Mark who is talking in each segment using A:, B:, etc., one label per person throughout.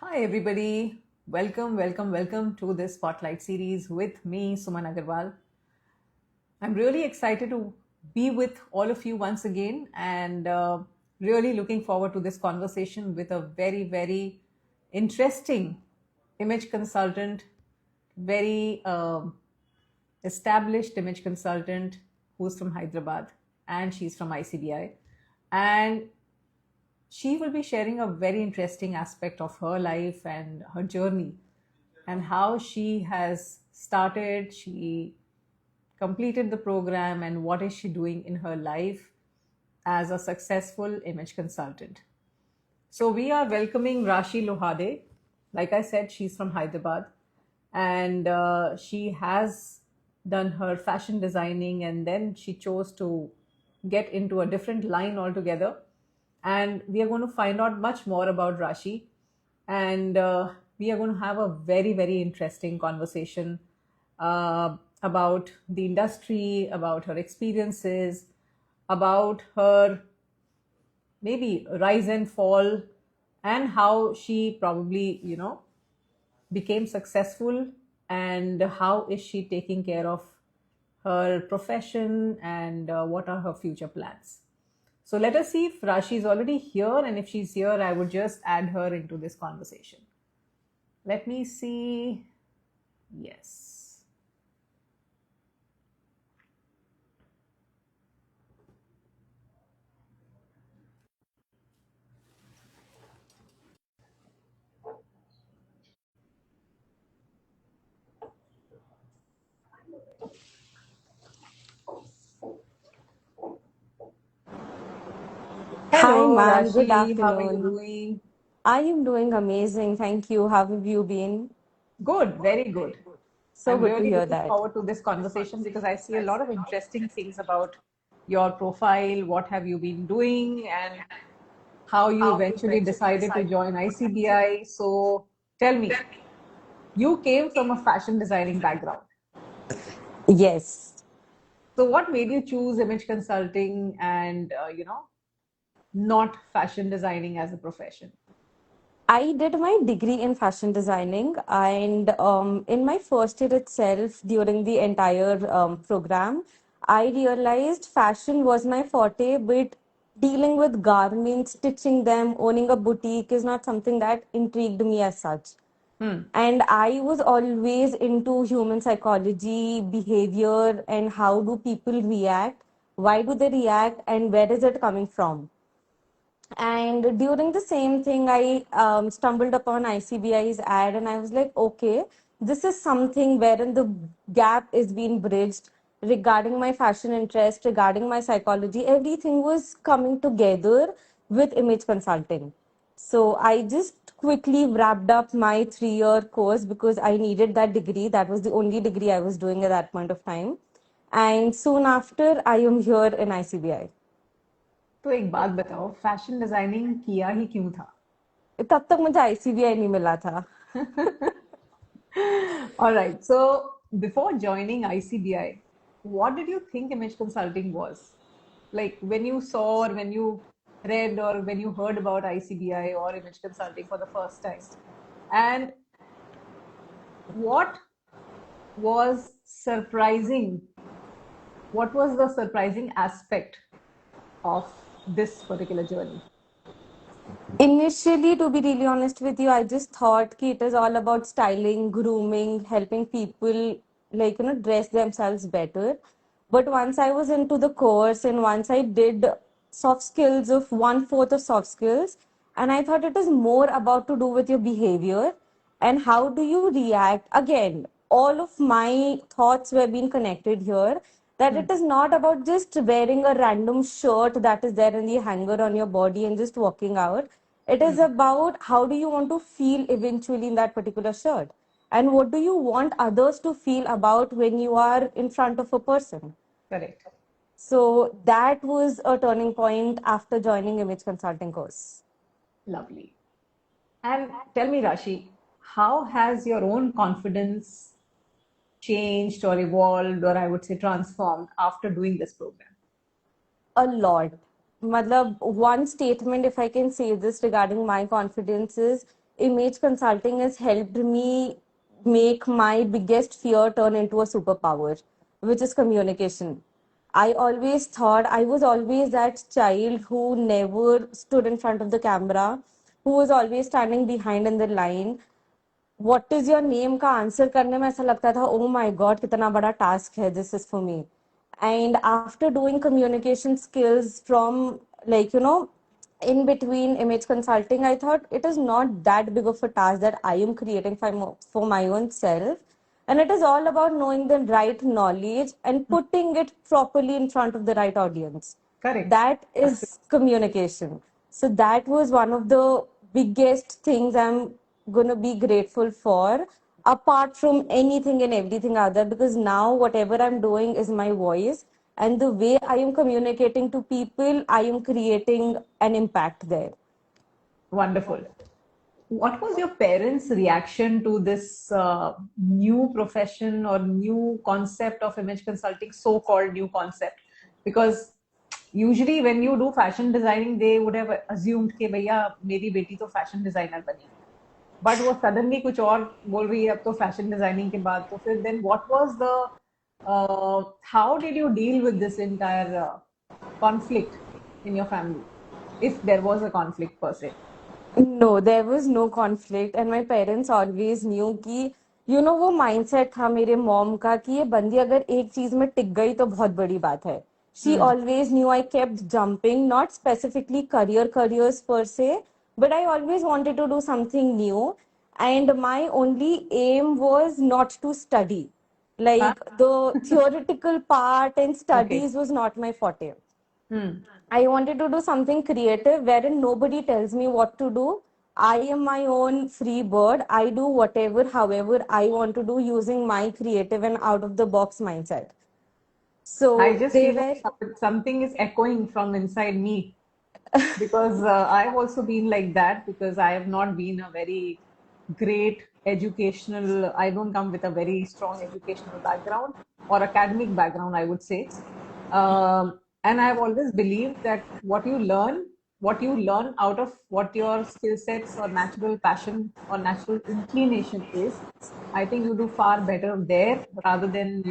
A: Hi, everybody. Welcome to this Spotlight series with me, Suman Agarwal. I'm really excited to be with all of you once again and really looking forward to this conversation with a very interesting image consultant, very established image consultant who's from Hyderabad and she's from ICBI. And she will be sharing a very interesting aspect of her life and her journey and how she has started, she completed the program, and what is she doing in her life as a successful image consultant. So we are welcoming Rashi Lohade. Like I said, she's from Hyderabad and she has done her fashion designing and then she chose to get into a different line altogether. And we are going to find out much more about Rashi and we are going to have a very interesting conversation about the industry, about her experiences, about her maybe rise and fall, and how she probably became successful, and how is she taking care of her profession, and what are her future plans. So let us see if Rashi is already here, and if she's here I would just add her into this conversation. Let me see. Yes.
B: Hi,
A: Hello
B: ma'am. Good
A: Rashi, how are you
B: afternoon.
A: doing?
B: I am doing amazing. Thank you. How have you been?
A: Good, very good.
B: So
A: I'm
B: good to
A: really
B: hear
A: looking
B: that.
A: forward to this conversation because I see a lot of interesting things about your profile. What have you been doing, and how you eventually decided to join ICBI. So tell me, you came from a fashion designing background.
B: Yes.
A: So what made you choose image consulting and, not fashion designing as a profession?
B: I did my degree in fashion designing, and in my first year itself, during the entire program, I realized fashion was my forte, but dealing with garments, stitching them, owning a boutique is not something that intrigued me as such.
A: Hmm.
B: And I was always into human psychology, behavior, and how do people react, why do they react, and where is it coming from. And during the same thing, I stumbled upon ICBI's ad, and I was like, okay, this is something wherein the gap is being bridged regarding my fashion interest, regarding my psychology. Everything was coming together with image consulting. So I just quickly wrapped up my 3 year course because I needed that degree. That was the only degree I was doing at that point of time. And soon after, I am here in ICBI.
A: तो एक बात बताओ, fashion designing किया ही क्यों था?
B: तब तक मुझे आईसीबीआई नहीं मिला था.
A: All right. So before joining ICBI, what did you think image consulting was? Like when you saw or when you read or when you heard about ICBI or image consulting for the first time. And what was surprising? What was the surprising aspect of this particular journey?
B: Initially, to be really honest with you, I just thought ki it is all about styling, grooming, helping people dress themselves better. But once I was into the course and once I did soft skills of 1/4 of soft skills, and I thought it is more about to do with your behavior and how do you react. Again, all of my thoughts were being connected here, that
A: Hmm.
B: it is not about just wearing a random shirt that is there in the hanger on your body and just walking out. It is
A: Hmm.
B: about how do you want to feel eventually in that particular shirt, and what do you want others to feel about when you are in front of a person.
A: Correct.
B: So that was a turning point after joining image consulting course.
A: Lovely. And tell me, Rashi, how has your own confidence changed or evolved, or I would say transformed after doing this program?
B: A lot. Matlab, one statement, if I can say this regarding my confidence, is image consulting has helped me make my biggest fear turn into a superpower, which is communication. I always thought I was always that child who never stood in front of the camera, who was always standing behind in the line. What is your name का answer करने में ऐसा लगता था, oh my God कितना बड़ा task है this is for me. And after doing communication skills from like in between image consulting, I thought it is not that big of a task that I am creating for my own self. And it is all about knowing the right knowledge and putting it properly in front of the right audience.
A: Correct.
B: That is communication. So that was one of the biggest things I'm going to be grateful for, apart from anything and everything other, because now whatever I'm doing is my voice, and the way I am communicating to people, I am creating an impact there.
A: Wonderful. What was your parents' reaction to this new profession or new concept of image consulting, so-called new concept? Because usually when you do fashion designing, they would have assumed कि भैया मेरी बेटी तो fashion designer बनी, but वो suddenly कुछ और बोल रही है अब तो fashion designing के बाद. तो फिर then what was the how did you deal with this entire conflict in your family, if there was a conflict per se?
B: No, there was no conflict, and my parents always knew कि वो mindset था मेरे mom का कि ये बंदी अगर एक चीज में टिक गई तो बहुत बड़ी बात है. She always knew I kept jumping, not specifically careers per se, but I always wanted to do something new, and my only aim was not to study. Like the theoretical part and studies was not my forte. I wanted to do something creative wherein nobody tells me what to do. I am my own free bird. I do whatever, however I want to do using my creative and out of the box mindset. So
A: I just
B: they
A: feel
B: were.
A: like something is echoing from inside me because I've also been like that, because I have not been a very great educational, I don't come with a very strong educational background or academic background, I would say. And I've always believed that what you learn out of what your skill sets or natural passion or natural inclination is, I think you do far better there rather than,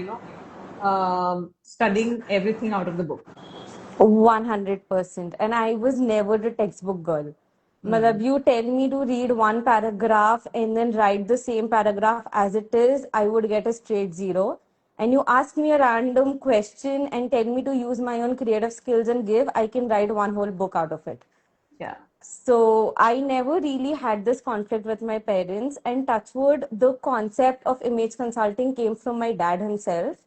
A: studying everything out of the book.
B: 100%. And I was never a textbook girl. Malab, you tell me to read one paragraph and then write the same paragraph as it is, I would get a straight zero. And you ask me a random question and tell me to use my own creative skills and give, I can write one whole book out of it.
A: Yeah.
B: So I never really had this conflict with my parents, and touchwood, the concept of image consulting came from my dad himself,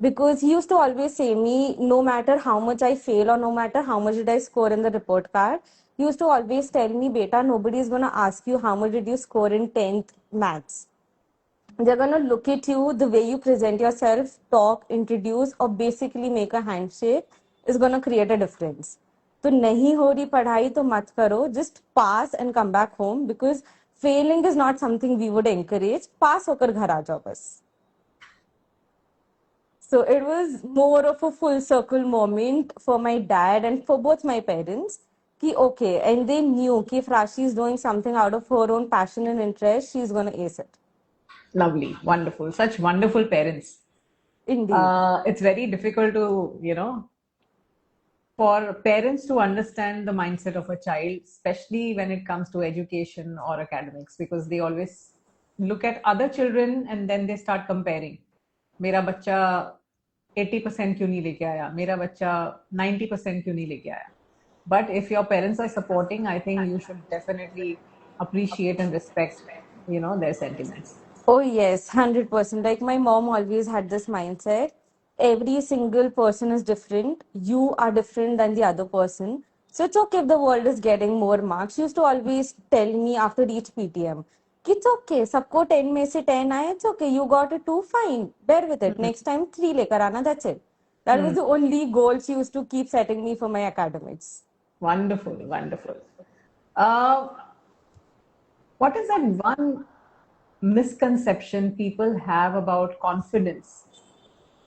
B: because he used to always say me, no matter how much I fail or no matter how much did I score in the report card, he used to always tell me, beta, nobody is going to ask you how much did you score in 10th maths. They're going to look at you, the way you present yourself, talk, introduce, or basically make a handshake is going to create a difference. तो नहीं हो रही पढ़ाई तो मत करो, just pass and come back home, because failing is not something we would encourage. Pass होकर घर आ जाओ बस. So it was more of a full circle moment for my dad and for both my parents. Ki okay, and they knew ki if Rashi is doing something out of her own passion and interest, she's gonna ace it.
A: Lovely, wonderful, such wonderful parents.
B: Indeed.
A: It's very difficult to, for parents to understand the mindset of a child, especially when it comes to education or academics, because they always look at other children and then they start comparing. मेरा बच्चा 80% क्यों नहीं लेके आया, मेरा बच्चा 90% क्यों नहीं लेके आया. But if your parents are supporting, I think you should definitely appreciate and respect, their sentiments.
B: Oh, yes, 100%. Like my mom always had this mindset. Every single person is different. You are different than the other person. So it's okay if the world is getting more marks. She used to always tell me after each PTM, it's okay. सबको 10 में से 10 आए, it's okay. You got a 2, fine. Bear with it. Next time 3 लेकर आना, that's it. That was the only goal she used to keep setting me for my academics.
A: Wonderful, wonderful. What is that one misconception people have about confidence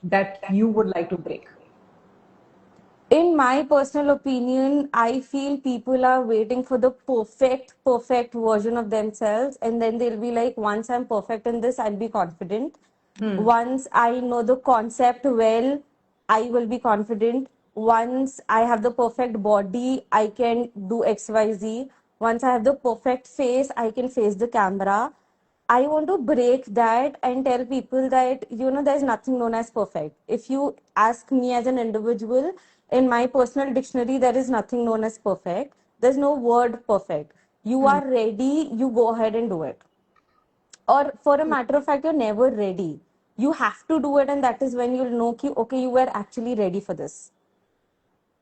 A: that you would like to break?
B: In my personal opinion, I feel people are waiting for the perfect version of themselves, and then they'll be like, once I'm perfect in this, I'll be confident. Once I know the concept well, I will be confident. Once I have the perfect body, I can do XYZ. Once I have the perfect face, I can face the camera. I want to break that and tell people that, there's nothing known as perfect. If you ask me as an individual, in my personal dictionary, there is nothing known as perfect. There's no word perfect. You are ready, you go ahead and do it. Or for a matter of fact, you're never ready. You have to do it, and that is when you'll know, ki, okay, you were actually ready for this.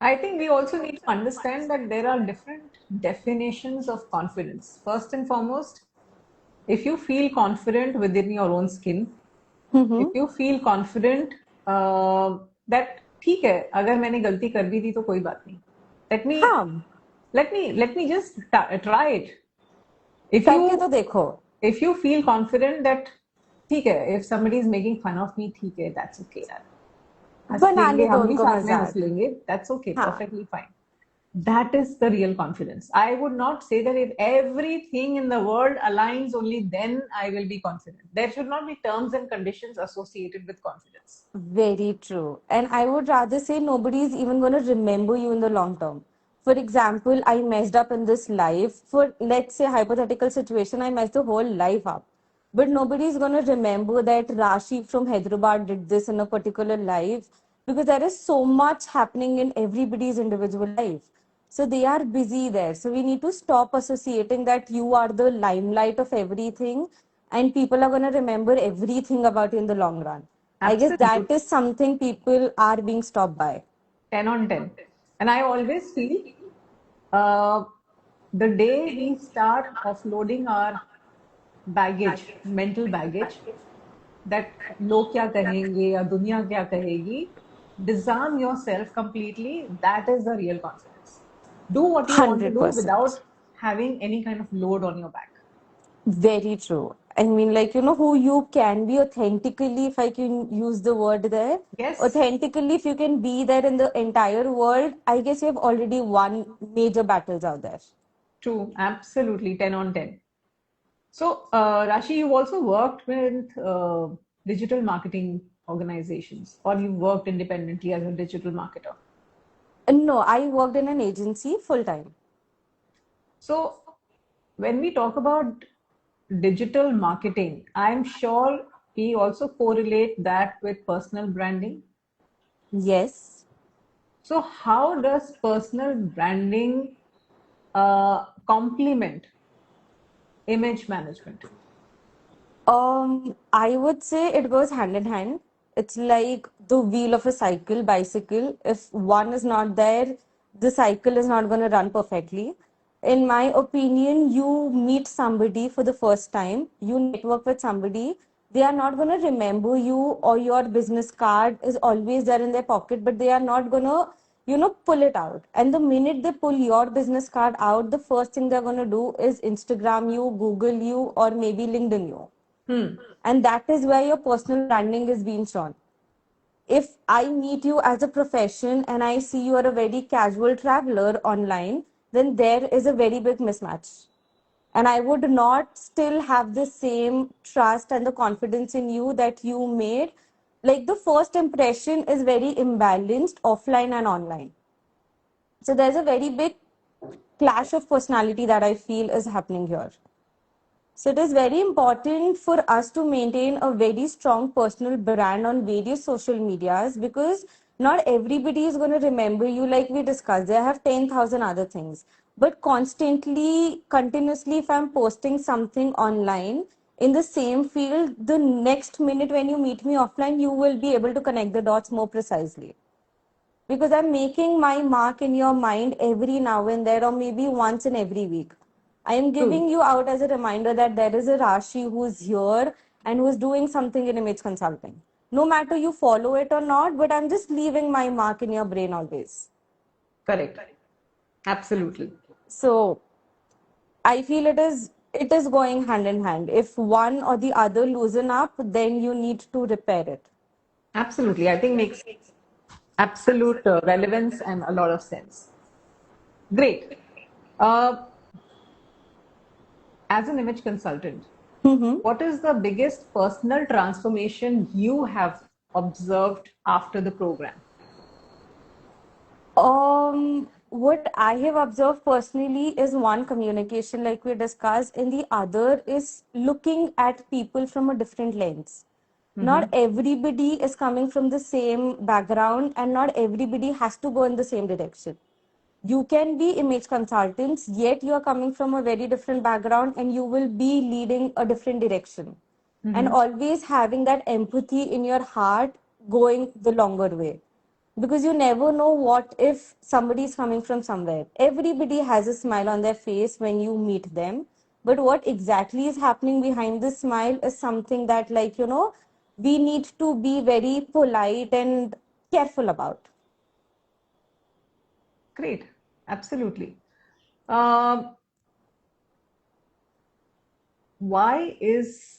A: I think we also need to understand that there are different definitions of confidence. First and foremost, if you feel confident within your own skin, if
B: Mm-hmm.
A: you feel confident that ठीक है अगर मैंने गलती कर भी दी तो कोई बात नहीं, let me
B: हाँ,
A: let me just try it. if you
B: करके तो देखो.
A: if you feel confident that ठीक है, if somebody is making fun of me, ठीक है, that's okay यार, हंस लेंगे,
B: बनाने दो
A: हम भी
B: उनको
A: साथ में हंस
B: मजाक.
A: लेंगे, that's okay,
B: हाँ.
A: perfectly fine. That is the real confidence. I would not say that if everything in the world aligns, only then I will be confident. There should not be terms and conditions associated with confidence.
B: Very true. And I would rather say nobody is even going to remember you in the long term. For example, I messed up in this life. For, let's say, hypothetical situation, I messed the whole life up. But nobody is going to remember that Rashi from Hyderabad did this in a particular life, because there is so much happening in everybody's individual life. So they are busy there. So we need to stop associating that you are the limelight of everything, and people are going to remember everything about you in the long run. I guess
A: Absolutely.
B: that is something people are being stopped by.
A: 10 on 10. And I always feel uh, the day we start offloading our baggage, mental baggage, that लोग क्या कहेंगे या दुनिया क्या कहेगी, disarm yourself completely, that is the real confidence. Do what you want to do
B: 100%.
A: without having any kind of load on your back.
B: Very true. I mean, like, who you can be authentically, if I can use the word there.
A: Yes,
B: Authentically, if you can be there in the entire world, I guess you have already won major battles out there.
A: true, absolutely 10 on 10. So, Rashi, you've also worked with digital marketing organizations, or you worked independently as a digital marketer.
B: No, I worked in an agency full time.
A: So, when we talk about digital marketing, I'm sure we also correlate that with personal branding.
B: Yes.
A: So, how does personal branding complement image management?
B: I would say it goes hand in hand. It's like the wheel of a bicycle. If one is not there, the cycle is not going to run perfectly. In my opinion, you meet somebody for the first time, you network with somebody, they are not going to remember you, or your business card is always there in their pocket, but they are not going to, pull it out. And the minute they pull your business card out, the first thing they're going to do is Instagram you, Google you, or maybe LinkedIn you. And that is where your personal branding is being shown. If I meet you as a profession and I see you are a very casual traveler online, then there is a very big mismatch. And I would not still have the same trust and the confidence in you that you made. Like, the first impression is very imbalanced offline and online. So there's a very big clash of personality that I feel is happening here. So it is very important for us to maintain a very strong personal brand on various social medias, because not everybody is going to remember you. Like we discussed, they have 10,000 other things. But constantly, continuously, if I'm posting something online in the same field, the next minute when you meet me offline, you will be able to connect the dots more precisely, because I'm making my mark in your mind every now and then, or maybe once in every week. I am
A: True.
B: giving you out as a reminder that there is a Rashi who's here and who's doing something in image consulting. No matter you follow it or not, but I'm just leaving my mark in your brain always.
A: Correct. Absolutely.
B: So I feel it is going hand in hand. If one or the other loosen up, then you need to repair it.
A: Absolutely. I think makes Absolute relevance and a lot of sense. Great. Uh, as an image consultant,
B: Mm-hmm.
A: what is the biggest personal transformation you have observed after the program?
B: What I have observed personally is one, communication, like we discussed, and the other is looking at people from a different lens. Not
A: Mm-hmm.
B: everybody is coming from the same background, and not everybody has to go in the same direction. You can be image consultants, yet you are coming from a very different background, and you will be leading a different direction. And
A: Mm-hmm.
B: always having that empathy in your heart going the longer way, because you never know what if somebody is coming from somewhere. Everybody has a smile on their face when you meet them, but what exactly is happening behind the smile is something that, like, we need to be very polite and careful about.
A: Great. Absolutely. Um, why is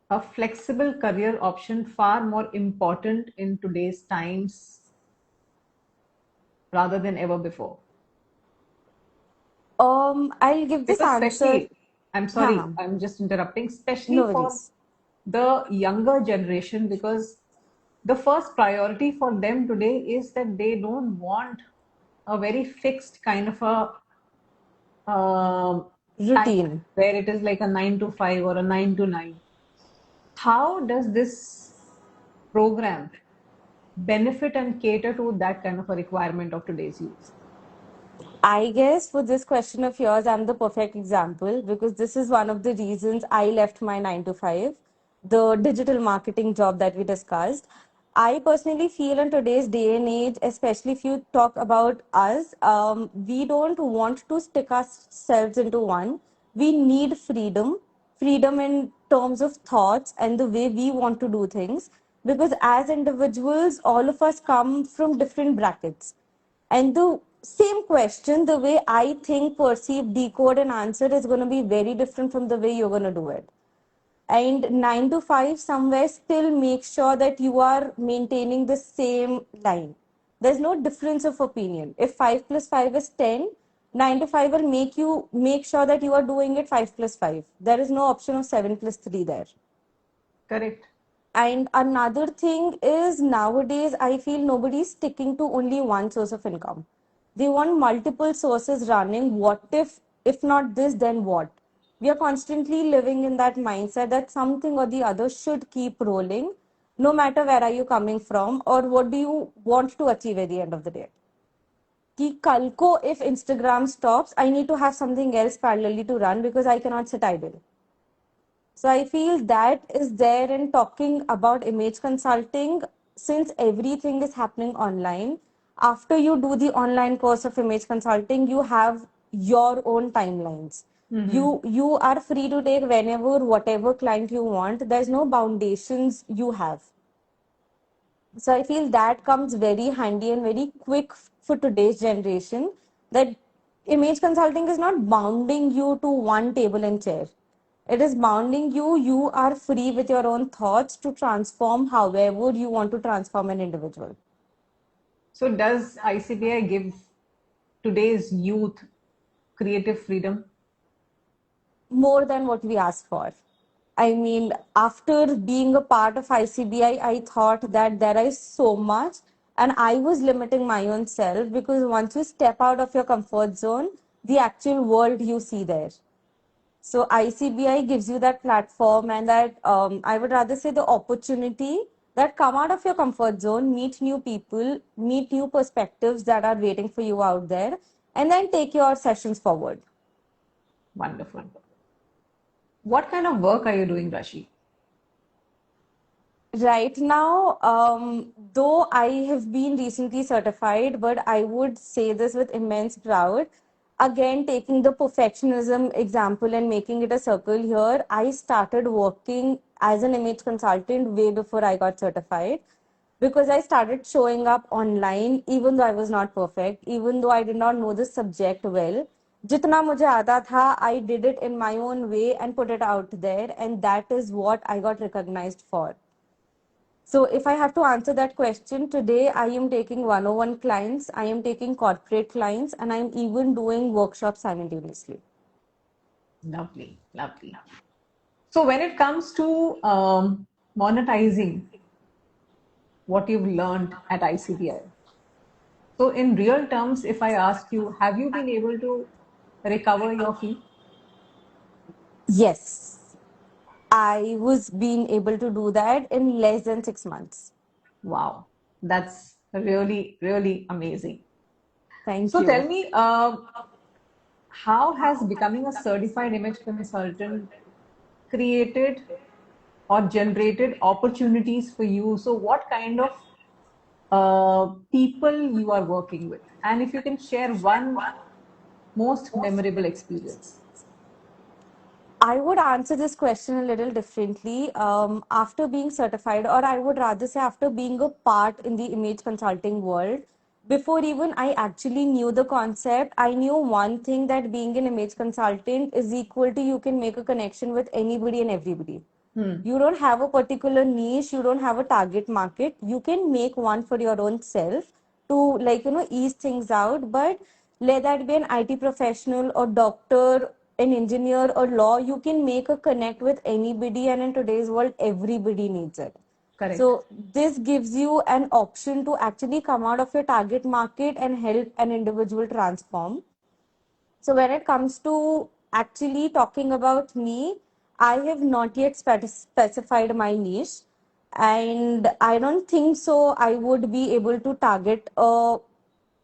A: a flexible career option far more important in today's times rather than ever before?
B: I'll give this
A: Because
B: answer.
A: especially, I'm sorry,
B: Haha,
A: I'm just interrupting,
B: no
A: especially for
B: worries.
A: the younger generation, because the first priority for them today is that they don't want a very fixed kind of a timeline
B: Routine.
A: where it is like a 9 to 5 or a 9 to 9. How does this program benefit and cater to that kind of a requirement of today's youth?
B: I guess for this question of yours, I'm the perfect example, because this is one of the reasons I left my 9 to 5, the digital marketing job that we discussed. I personally feel in today's day and age, especially if you talk about us, we don't want to stick ourselves into one. We need freedom, freedom in terms of thoughts and the way we want to do things. Because as individuals, all of us come from different brackets. And the same question, the way I think, perceive, decode, and answer is going to be very different from the way you're going to do it. And 9 to 5 somewhere still make sure that you are maintaining the same line. There's no difference of opinion. If 5 plus 5 is 10, 9 to 5 will make sure that you are doing it 5 plus 5. There is no option of 7 plus 3 there.
A: Correct.
B: And another thing is, nowadays, I feel nobody's sticking to only one source of income. They want multiple sources running. What if not this, then what? We are constantly living in that mindset that something or the other should keep rolling, no matter where are you coming from or what do you want to achieve at the end of the day. कि कल को if Instagram stops, I need to have something else parallelly to run because I cannot sit idle. So I feel that is there in talking about image consulting, since everything is happening online. After you do the online course of image consulting, you have your own timelines.
A: Mm-hmm.
B: You are free to take whenever, whatever client you want. There's no foundations you have. So I feel that comes very handy and very quick for today's generation, that image consulting is not bounding you to one table and chair. It is bounding you. You are free with your own thoughts to transform however you want to transform an individual.
A: So, does ICBI give today's youth creative freedom?
B: More than what we asked for. I mean, after being a part of ICBI, I thought that there is so much, and I was limiting my own self, because once you step out of your comfort zone, the actual world you see there. So ICBI gives you that platform and that, I would rather say, the opportunity that come out of your comfort zone, meet new people, meet new perspectives that are waiting for you out there, and then take your sessions forward.
A: Wonderful. What kind of work are you doing, Rashi?
B: Right now, though I have been recently certified, but I would say this with immense pride. Again, taking the perfectionism example and making it a circle here, I started working as an image consultant way before I got certified, because I started showing up online even though I was not perfect, even though I did not know the subject well. जितना मुझे आता था, I did it in my own way and put it out there, and that is what I got recognized for. So if I have to answer that question today, I am taking 101 clients, I am taking corporate clients, and I'm even doing workshops simultaneously.
A: Lovely, lovely. So when it comes to monetizing what you've learned at ICBI, so in real terms, if I ask you, have you been able to recover your fee?
B: Yes, I was being able to do that in less than 6 months.
A: Wow, that's really, really amazing.
B: Thank
A: So tell
B: you.
A: me, how has becoming a certified image consultant created or generated opportunities for you? So what kind of people you are working with? And if you can share one most memorable experience.
B: I would answer this question a little differently. After being certified, or I would rather say after being a part in the image consulting world, before even I actually knew the concept, I knew one thing, that being an image consultant is equal to you can make a connection with anybody and everybody.
A: Hmm.
B: You don't have a particular niche, you don't have a target market. You can make one for your own self to, like, ease things out. But let that be an IT professional or doctor, an engineer or law, you can make a connect with anybody, and in today's world everybody needs it.
A: Correct.
B: So this gives you an option to actually come out of your target market and help an individual transform. So when it comes to actually talking about me, I have not yet specified my niche, and I don't think so I would be able to target a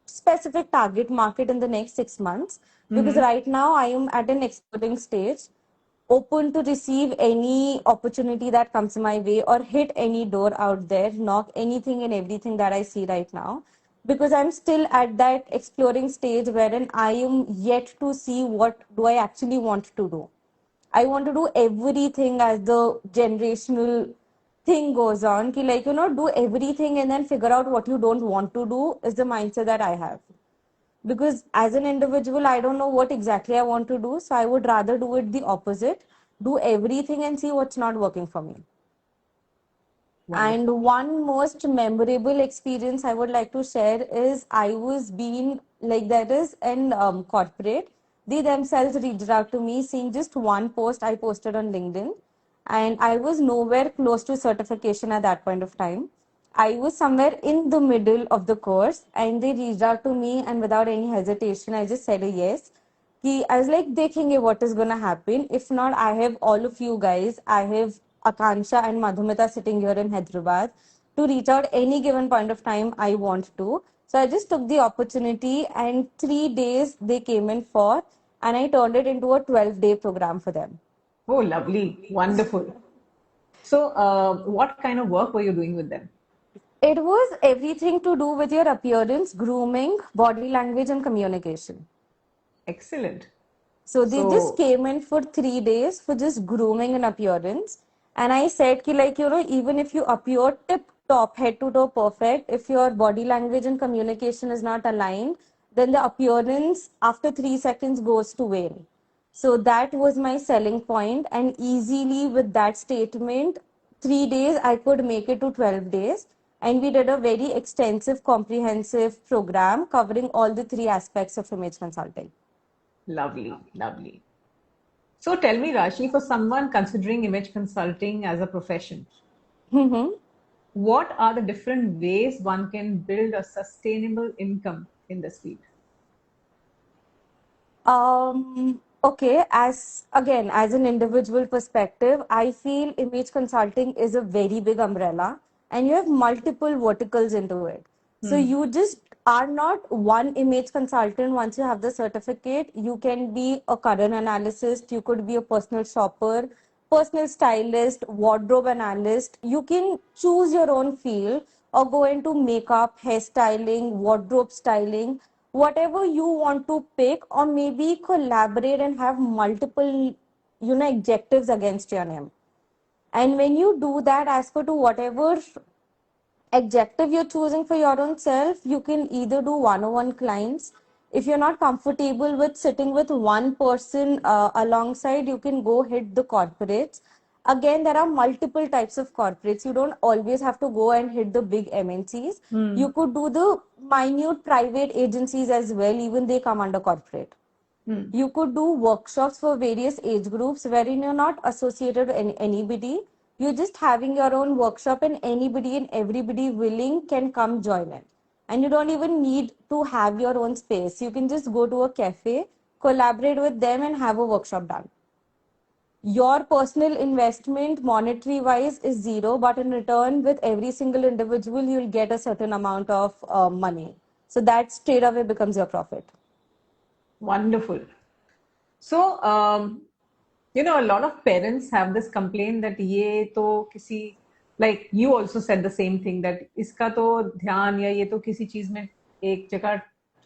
B: specific target market in the next 6 months, because
A: Mm-hmm.
B: right now I am at an exploring stage, open to receive any opportunity that comes my way, or hit any door out there, knock anything and everything that I see right now, because I'm still at that exploring stage wherein I am yet to see what do I actually want to do. I want to do everything as the generational thing goes on. Ki, like, do everything and then figure out what you don't want to do is the mindset that I have. Because as an individual, I don't know what exactly I want to do. So I would rather do it the opposite, do everything and see what's not working for me.
A: Wonderful.
B: And one most memorable experience I would like to share is I was being like, that is in corporate. They themselves reached out to me seeing just one post I posted on LinkedIn. And I was nowhere close to certification at that point of time. I was somewhere in the middle of the course and they reached out to me, and without any hesitation, I just said a yes. I was like, देखेंगे what is gonna happen. If not, I have all of you guys. I have Akansha and Madhumita sitting here in Hyderabad to reach out any given point of time I want to. So I just took the opportunity, and 3 days they came in for, and I turned it into a 12-day program for them.
A: Oh, lovely. Wonderful. So, what kind of work were you doing with them?
B: It was everything to do with your appearance, grooming, body language, and communication.
A: Excellent.
B: So they just
A: So,
B: came in for 3 days for just grooming and appearance. And I said, ki, like, even if you appear tip top, head to toe perfect, if your body language and communication is not aligned, then the appearance after 3 seconds goes to wane. So that was my selling point. And easily with that statement, 3 days, I could make it to 12 days. And we did a very extensive, comprehensive program covering all the three aspects of image consulting.
A: lovely, lovely. So, tell me, Rashi, for someone considering image consulting as a profession, what are the different ways one can build a sustainable income in this field?
B: Okay, as again, as an individual perspective, I feel image consulting is a very big umbrella and you have multiple verticals into it. So
A: Hmm.
B: you just are not one image consultant once you have the certificate. You can be a color analyst, you could be a personal shopper, personal stylist, wardrobe analyst. You can choose your own field or go into makeup, hairstyling, wardrobe styling, whatever you want to pick, or maybe collaborate and have multiple, objectives against your name. And when you do that, as per to whatever objective you're choosing for your own self, you can either do one-on-one clients. If you're not comfortable with sitting with one person alongside, you can go hit the corporates. Again, there are multiple types of corporates. You don't always have to go and hit the big MNCs. You could do the minute private agencies as well, even they come under corporate. You could do workshops for various age groups wherein you're not associated with anybody. You're just having your own workshop, and anybody and everybody willing can come join it. And you don't even need to have your own space. You can just go to a cafe, collaborate with them, and have a workshop done. Your personal investment, monetary wise, is zero, but in return, with every single individual, you'll get a certain amount of money. So that straight away becomes your profit.
A: Wonderful. So, a lot of parents have this complaint that ये तो किसी, like you also said the same thing, that इसका तो ध्यान या ये तो किसी चीज में एक जगह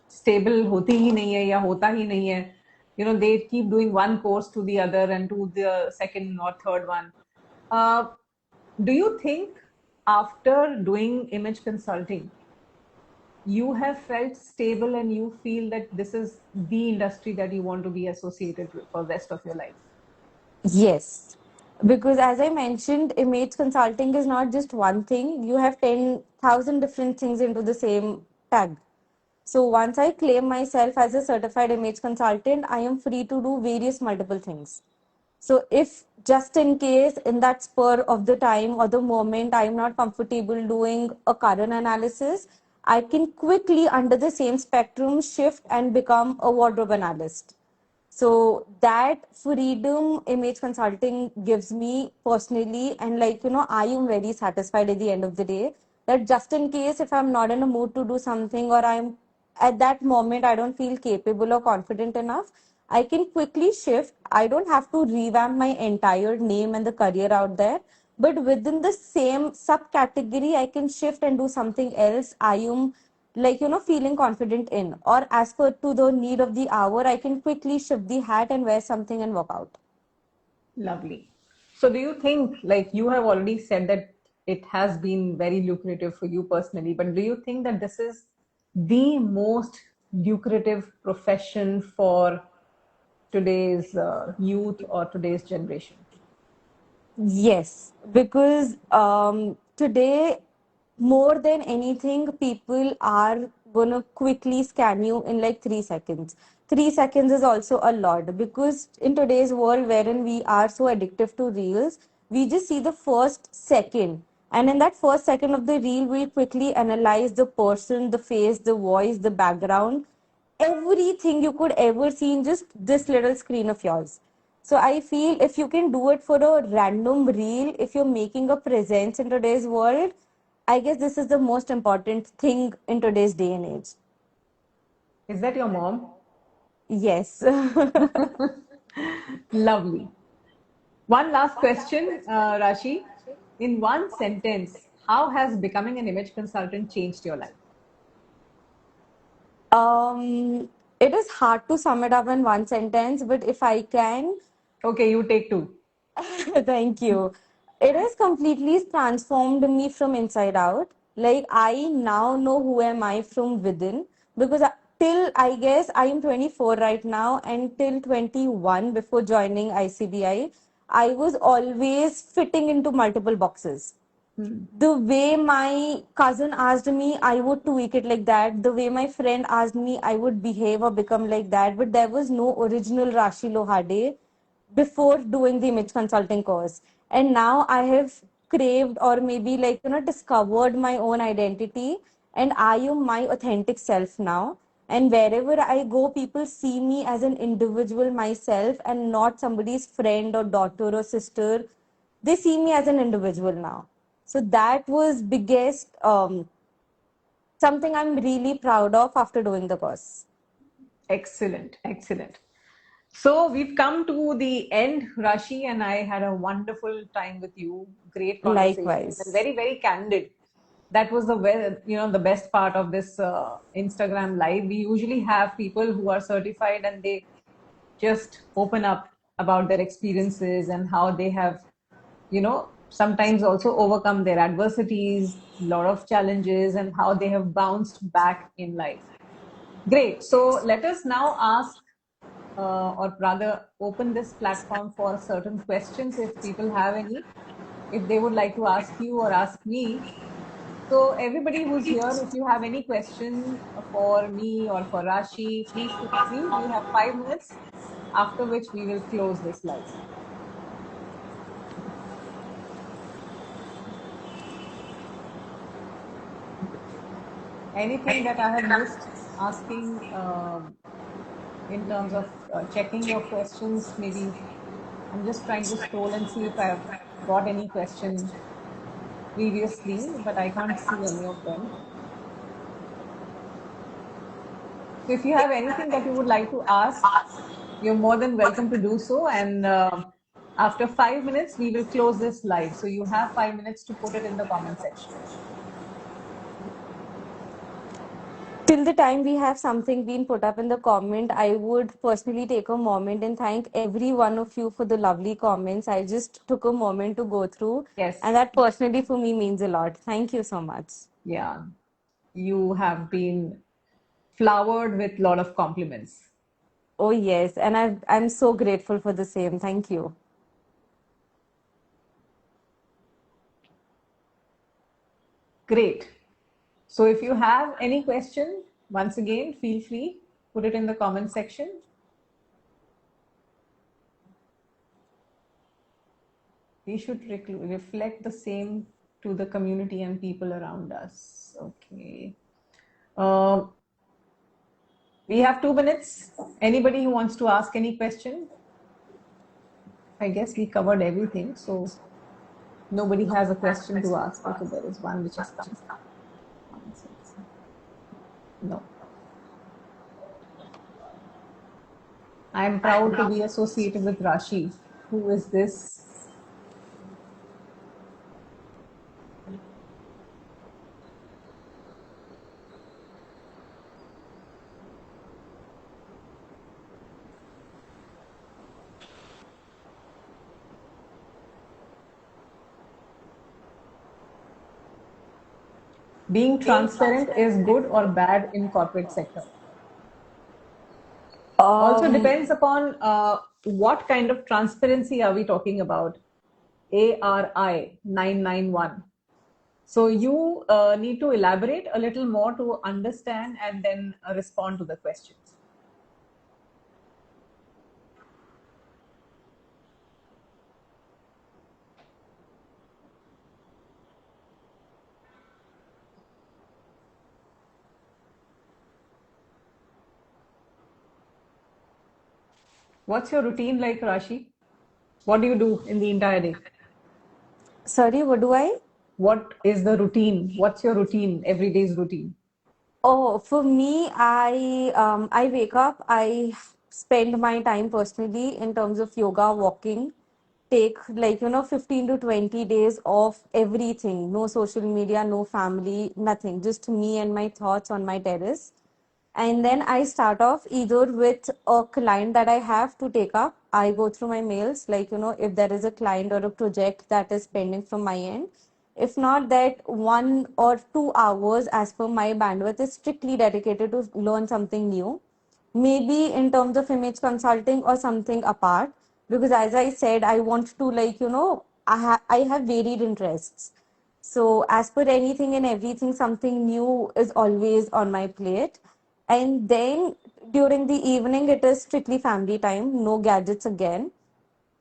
A: stable होती ही नहीं है या होता ही नहीं है. They keep doing one course to the other and to the second or third one. Do you think after doing image consulting, you have felt stable and you feel that this is the industry that you want to be associated with for the rest of your life?
B: Yes, because as I mentioned, image consulting is not just one thing. You have 10,000 different things into the same tag. So once I claim myself as a certified image consultant, I am free to do various multiple things. So if just in case in that spur of the time or the moment I am not comfortable doing a current analysis, I can quickly under the same spectrum shift and become a wardrobe analyst. So that freedom image consulting gives me personally, and I am very satisfied at the end of the day that just in case if I'm not in a mood to do something, or I'm at that moment I don't feel capable or confident enough, I can quickly shift. I don't have to revamp my entire name and the career out there, but within the same subcategory I can shift and do something else I am feeling confident in, or as per to the need of the hour I can quickly shift the hat and wear something and walk out.
A: Lovely. So, do you think, like you have already said, that it has been very lucrative for you personally, but do you think that this is the most lucrative profession for today's youth or today's generation?
B: Yes, because today, more than anything, people are gonna quickly scan you in like 3 seconds. 3 seconds is also a lot because in today's world, wherein we are so addictive to reels, we just see the first second. And in that first second of the reel, we quickly analyze the person, the face, the voice, the background, everything you could ever see in just this little screen of yours. So I feel if you can do it for a random reel, if you're making a presence in today's world, I guess this is the most important thing in today's day and age.
A: Is that your mom?
B: Yes.
A: Lovely. One last question, Rashi. In one sentence, how has becoming an image consultant changed your life?
B: It is hard to sum it up in one sentence, but if I can,
A: Okay, you take two.
B: thank you. It has completely transformed me from inside out. Like I now know who am I from within because till I guess I am 24 right now, and till 21 before joining ICBI, I was always fitting into multiple boxes. The way my cousin asked me, I would tweak it like that. The way my friend asked me, I would behave or become like that. But there was no original Rashi Lohade before doing the image consulting course. And now I have craved, or maybe discovered my own identity, and I am my authentic self now. And wherever I go, people see me as an individual myself and not somebody's friend or daughter or sister. They see me as an individual now. So that was biggest something I'm really proud of after doing the course.
A: Excellent, excellent. So we've come to the end, Rashi, and I had a wonderful time with you. Great conversation and
B: Likewise.
A: very, very candid. That was the best part of this Instagram live. We usually have people who are certified and they just open up about their experiences and how they have, sometimes also overcome their adversities, a lot of challenges, and how they have bounced back in life. Great. So let us now ask or rather open this platform for certain questions if people have any, if they would like to ask you or ask me. So everybody who's here, if you have any question for me or for Rashi, please feel free. We have 5 minutes, after which we will close this live. Anything that I have missed asking in terms of checking your questions, maybe I'm just trying to scroll and see if I've got any question previously, but I can't see any of them. So if you have anything that you would like to ask, you're more than welcome to do so. And after 5 minutes, we will close this live. So you have 5 minutes to put it in the comment section.
B: Till the time we have something being put up in the comment, I would personally take a moment and thank every one of you for the lovely comments. I just took a moment to go through,
A: Yes.
B: and that personally for me means a lot. Thank you so much.
A: Yeah. You have been flowered with a lot of compliments.
B: Oh, yes. And I'm so grateful for the same. Thank you.
A: Great. So if you have any question, once again, feel free, put it in the comment section. We should reflect the same to the community and people around us. Okay. We have 2 minutes. Anybody who wants to ask any question? I guess we covered everything, so nobody has a question to ask. Okay, there is one which has come. No. I am proud to be associated with Rashi. Who is this? Being transparent is good or bad in corporate sector? Also depends upon what kind of transparency are we talking about. ARI 991. So you need to elaborate a little more to understand and then respond to the questions. What's your routine like, Rashi? What do you do in the entire day?
B: Sorry, what do I?
A: What is the routine? What's your routine, every day's routine?
B: Oh, for me, I wake up, I spend my time personally in terms of yoga, walking, take 15 to 20 days off everything, no social media, no family, nothing, just me and my thoughts on my terrace. And then I start off either with a client that I have to take up. I go through my mails, if there is a client or a project that is pending from my end. If not, that 1 or 2 hours as per my bandwidth is strictly dedicated to learn something new. Maybe in terms of image consulting or something apart. Because as I said, I want to I have varied interests. So as per anything and everything, something new is always on my plate. And then during the evening, it is strictly family time, no gadgets again.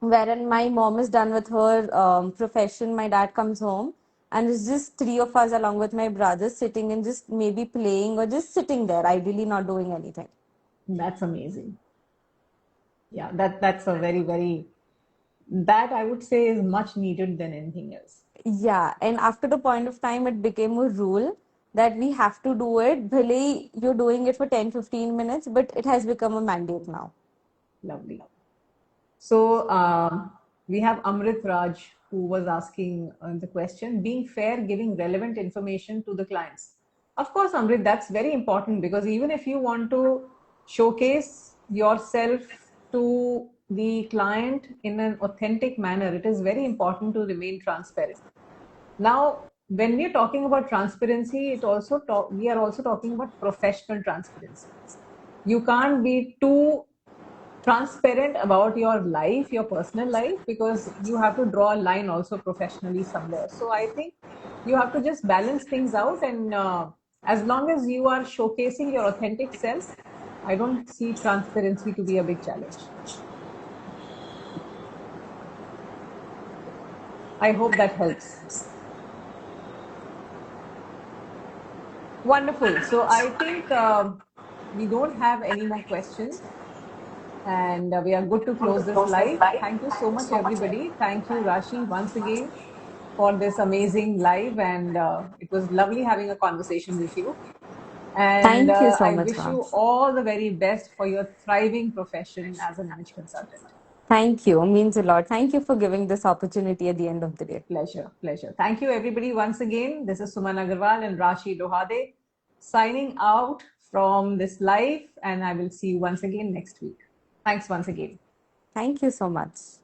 B: Wherein my mom is done with her profession, my dad comes home, and it's just three of us along with my brothers sitting and just maybe playing or just sitting there, ideally not doing anything.
A: That's amazing. Yeah, that's a very that I would say is much needed than anything else.
B: Yeah, and after the point of time, it became a rule that we have to do it. Bhale, you're doing it for 10-15 minutes, but it has become a mandate now.
A: Lovely. So we have Amrit Raj who was asking the question, being fair, giving relevant information to the clients. Of course, Amrit, that's very important because even if you want to showcase yourself to the client in an authentic manner, it is very important to remain transparent. Now, when we are talking about transparency, we are also talking about professional transparency. You can't be too transparent about your life, your personal life, because you have to draw a line also professionally somewhere. So I think you have to just balance things out, and as long as you are showcasing your authentic self, I don't see transparency to be a big challenge. I hope that helps. Wonderful. So I think we don't have any more questions, and we are good to close this live. Thank you so much, everybody. Thank you, Rashi, once again for this amazing live, and it was lovely having a conversation with you. And
B: Thank you so
A: I
B: much,
A: wish
B: ma'am.
A: you all the very best for your thriving profession as an image consultant.
B: Thank you. Means a lot. Thank you for giving this opportunity at the end of the day.
A: Pleasure, pleasure. Thank you, everybody, once again. This is Suman Agarwal and Rashi Dohade signing out from this live, and I will see you once again next week. Thanks once again.
B: Thank you so much.